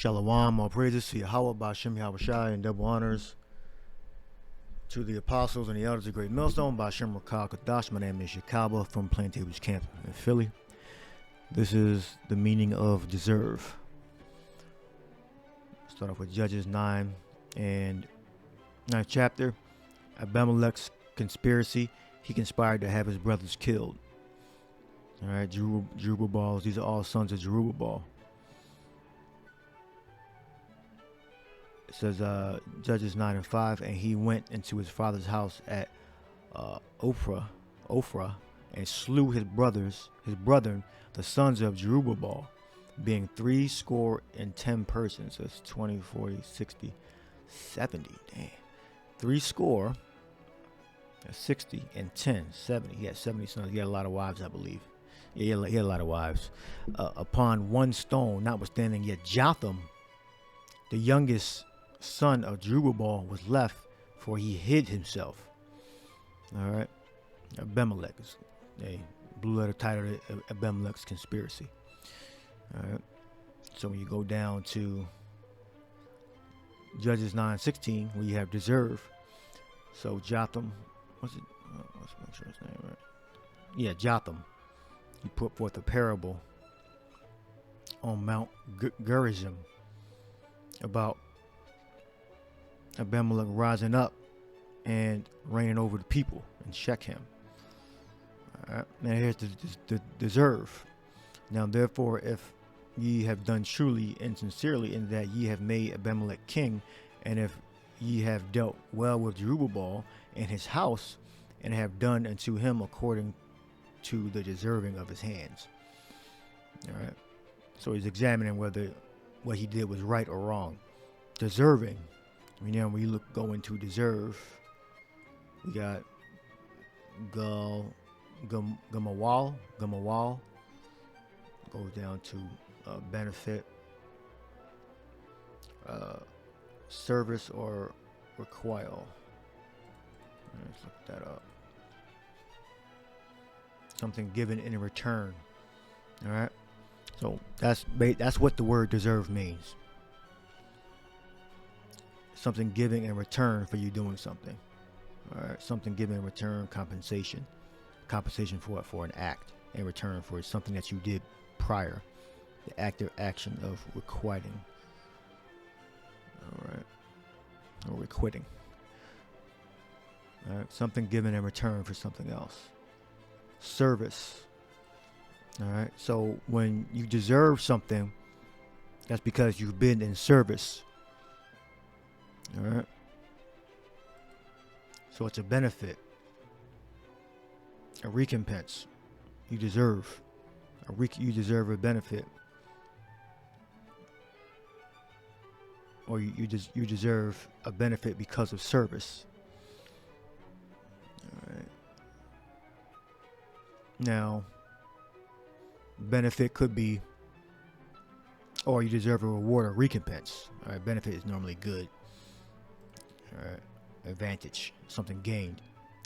Shalom, all praises to Yahweh, Ba'ashem Yahushai, and double honors to the apostles and the elders of Great Millstone, Ba'ashem Rakal Kadash. My name is Yakalba from Plaintables Camp in Philly. This is the meaning of deserve. Start off with Judges 9 and 9th chapter. Abimelech's conspiracy. He conspired to have his brothers killed. All right, Jerubbaal. These are all sons of Jerubbaal. It says Judges 9 and 5, and he went into his father's house at Ophrah, and slew his brethren, the sons of Jerubbaal, being 70 persons. That's 20, 40, 60, 70. Damn. 60 and 10, 70. He had 70 sons. He had a lot of wives, I believe. Yeah, he had a lot of wives. Upon one stone, notwithstanding, yet Jotham, the youngest son of Jerubbaal, was left, for he hid himself. All right. Abimelech is a blue letter title, Abimelech's conspiracy. All right. So when you go down to Judges 9:16, where you have deserve. So Jotham, let's make sure his name right. Yeah, Jotham. He put forth a parable on Mount Gerizim about Abimelech rising up and reigning over the people in Shechem. All right. Now here's the deserve. Now therefore, if ye have done truly and sincerely in that ye have made Abimelech king, and if ye have dealt well with Jerubbaal and his house, and have done unto him according to the deserving of his hands. All right. So he's examining whether what he did was right or wrong. Deserving. When you go into deserve, we got Gamawal goes down to benefit, service, or requile. Let's look that up. Something given in return. All right. So that's what the word deserve means. Something given in return for you doing something. All right. Something given in return, compensation. Compensation for what? For an act. In return for something that you did prior. The active action of requiting. All right. Or requiting. All right. Something given in return for something else. Service. All right. So when you deserve something, that's because you've been in service. All right. So it's a benefit, a recompense. You deserve you deserve a benefit, or you deserve a benefit because of service. All right. Now, benefit could be, or you deserve a reward or recompense. All right. Benefit is normally good. All right. Advantage, something gained.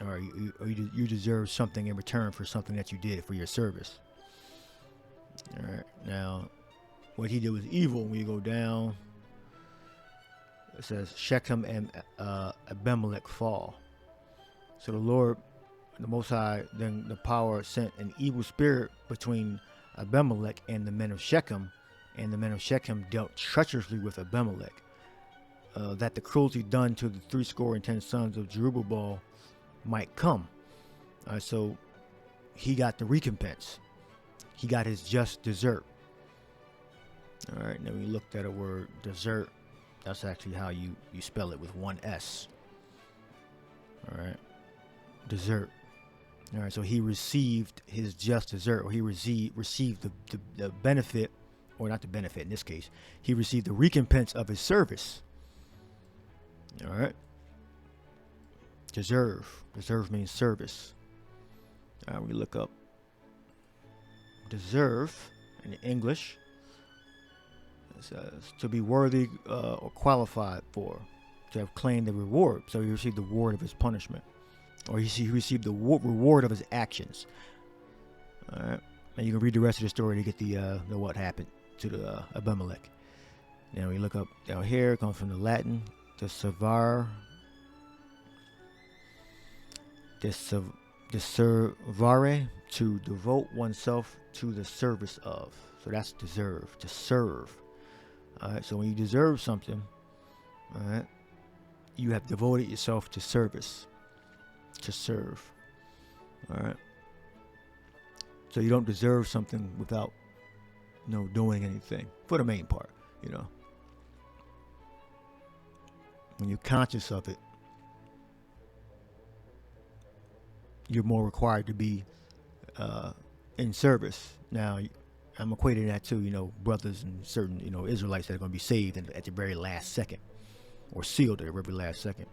Or you deserve something in return for something that you did for your service. All right. Now, what he did was evil. When you go down, it says Shechem and Abimelech fall. So the Lord, the Most High, then the power sent an evil spirit between Abimelech and the men of Shechem, and the men of Shechem dealt treacherously with Abimelech. That the cruelty done to the 70 sons of Jerubbaal might come. So he got the recompense. He got his just desert. All right. Now we looked at a word desert. That's actually how you spell it, with one S. All right. Desert. All right. So he received his just desert, or he received the benefit, or not the benefit in this case. He received the recompense of his service. All right. Deserve. Deserve means service. All right, we look up deserve in English. It says to be worthy or qualified for, to have claimed the reward. So he received the reward of his punishment, or he received the reward of his actions. All right. And you can read the rest of the story to get the what happened to the Abimelech. Now we look up down here, it comes from the Latin, to servare, to devote oneself to the service of. So that's deserve, to serve. Alright, so when you deserve something, alright, you have devoted yourself to service, to serve. Alright. So you don't deserve something without, doing anything, for the main part, When you're conscious of it, you're more required to be in service. Now, I'm equating that to, brothers and certain, Israelites that are going to be saved at the very last second, or sealed at the very last second,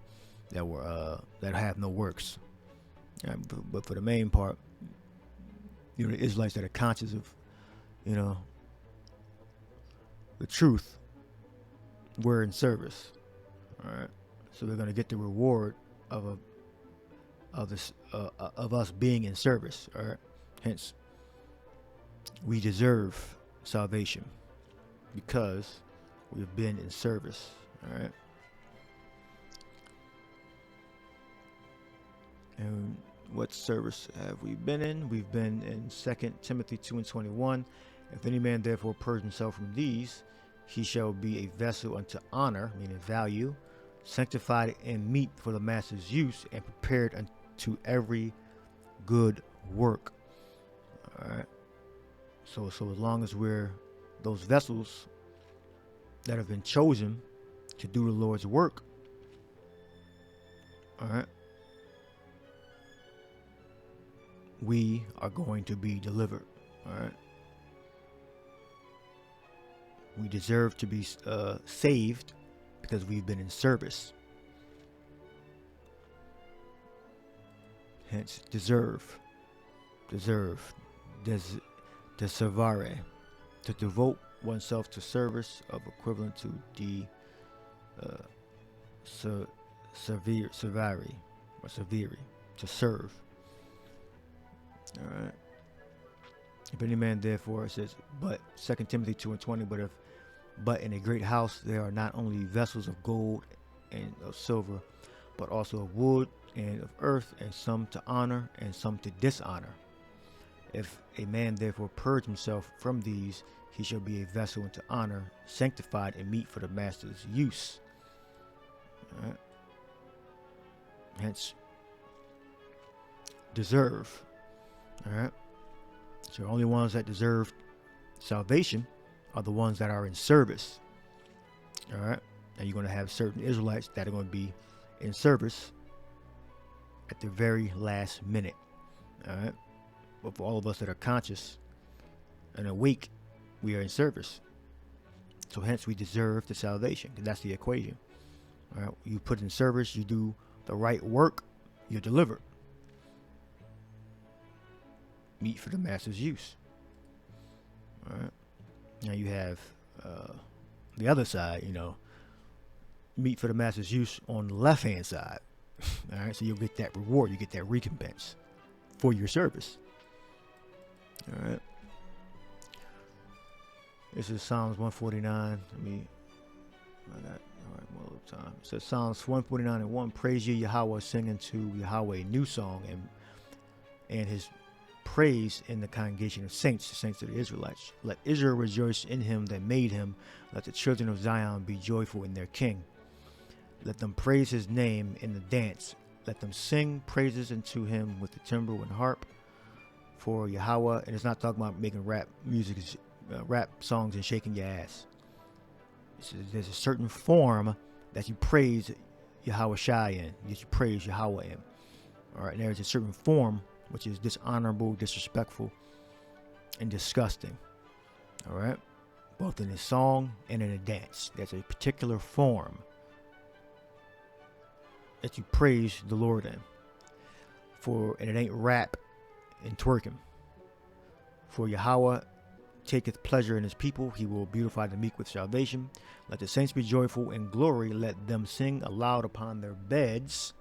that have no works. But for the main part, the Israelites that are conscious of, the truth, we're in service. All right, so we're going to get the reward of us being in service. All right, hence we deserve salvation because we've been in service. All right, and what service have we been in? We've been in 2 Timothy 2:21. If any man therefore purge himself from these, he shall be a vessel unto honor, meaning value, sanctified and meet for the master's use, and prepared unto every good work. All right. So as long as we're those vessels that have been chosen to do the Lord's work, all right, we are going to be delivered. All right. We deserve to be saved because we've been in service. Hence, deserve, deservare, to devote oneself to service of equivalent to servari, to serve. All right. If any man therefore, it says, but 2 Timothy 2:20, but in a great house there are not only vessels of gold and of silver, but also of wood and of earth, and some to honor and some to dishonor. If a man therefore purge himself from these, he shall be a vessel unto honor, sanctified and meet for the master's use. All right. Hence, deserve. All right. So the only ones that deserve salvation are the ones that are in service. All right. Now you're going to have certain Israelites that are going to be in service at the very last minute. All right. But for all of us that are conscious and awake, we are in service. So hence we deserve the salvation. That's the equation. All right. You put in service, you do the right work, you're delivered. Meet for the master's use. All right. Now you have the other side, meet for the master's use on the left hand side. All right. So you'll get that reward, you get that recompense for your service. All right. This is Psalms 149. More time. It says Psalms 149:1. Praise ye Yahweh, sing unto Yahweh a new song, and his praise in the congregation of saints, the saints of the Israelites. Let Israel rejoice in him that made him. Let the children of Zion be joyful in their king. Let them praise his name in the dance. Let them sing praises unto him with the timbrel and harp. For Yahweh, and it's not talking about making rap music, rap songs and shaking your ass. There's a certain form that you praise Yahweh Shai in, that you praise Yahweh in. All right, and there's a certain form which is dishonorable, disrespectful, and disgusting. All right, both in a song and in a dance. There's a particular form that you praise the Lord in. And it ain't rap and twerking. For Yahweh taketh pleasure in his people, he will beautify the meek with salvation. Let the saints be joyful in glory, let them sing aloud upon their beds.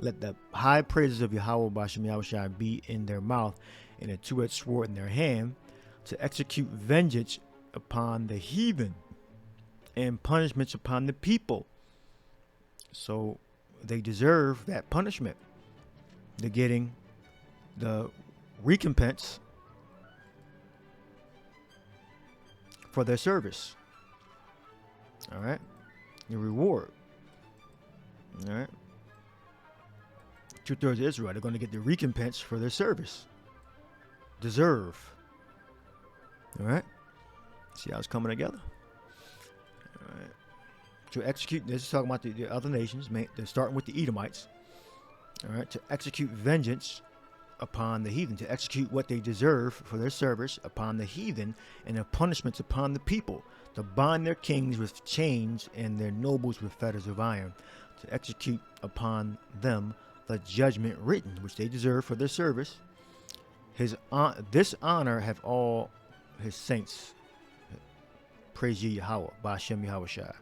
Let the high praises of Yahweh Bashem Yahushua be in their mouth, and a two-edged sword in their hand, to execute vengeance upon the heathen, and punishments upon the people. So they deserve that punishment. They're getting the recompense for their service. All right, the reward. All right, 2/3 of Israel, they're going to get the recompense for their service. Deserve. All right, see how it's coming together. All right, to execute. This is talking about the other nations. They're starting with the Edomites. All right, to execute vengeance upon the heathen, to execute what they deserve for their service upon the heathen, and their punishments upon the people, to bind their kings with chains and their nobles with fetters of iron, to execute upon them the judgment written, which they deserve for their service. This honor have all his saints. Praise ye Yahweh, Ba'ashem Yahweh Shai.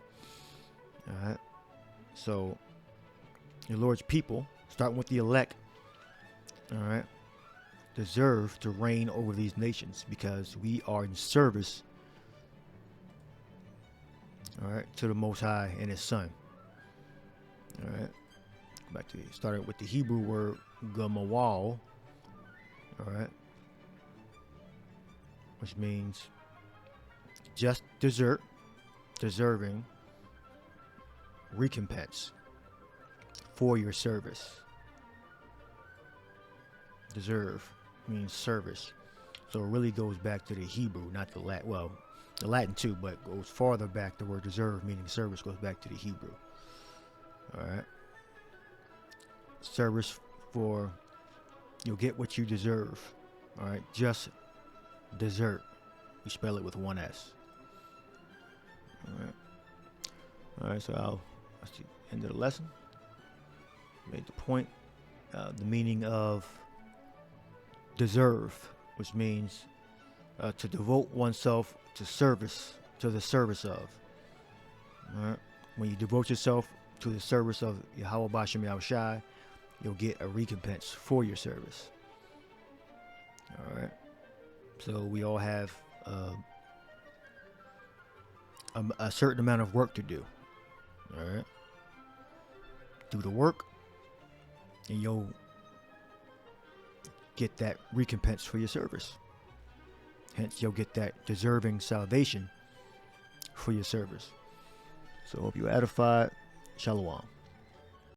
All right, so your Lord's people, starting with the elect, all right, deserve to reign over these nations because we are in service, all right, to the Most High and His Son. All right, back to starting with the Hebrew word gamawal, all right, which means just deserving recompense for your service. Deserve means service, so it really goes back to the Hebrew, not the Latin. Well, the Latin too, but goes farther back. The word deserve, meaning service, goes back to the Hebrew. All right, service for, you'll get what you deserve. All right, just desert. You spell it with one S. All right, so that's the end of the lesson. Made the point, the meaning of deserve, which means to devote oneself to service, to the service of. All right, when you devote yourself to the service of Yahweh Ba'ashem Yahweh Shai, you'll get a recompense for your service. All right, so we all have a certain amount of work to do. All right, do the work, and you'll get that recompense for your service. Hence, you'll get that deserving salvation for your service. So, hope you're edified. Shalom.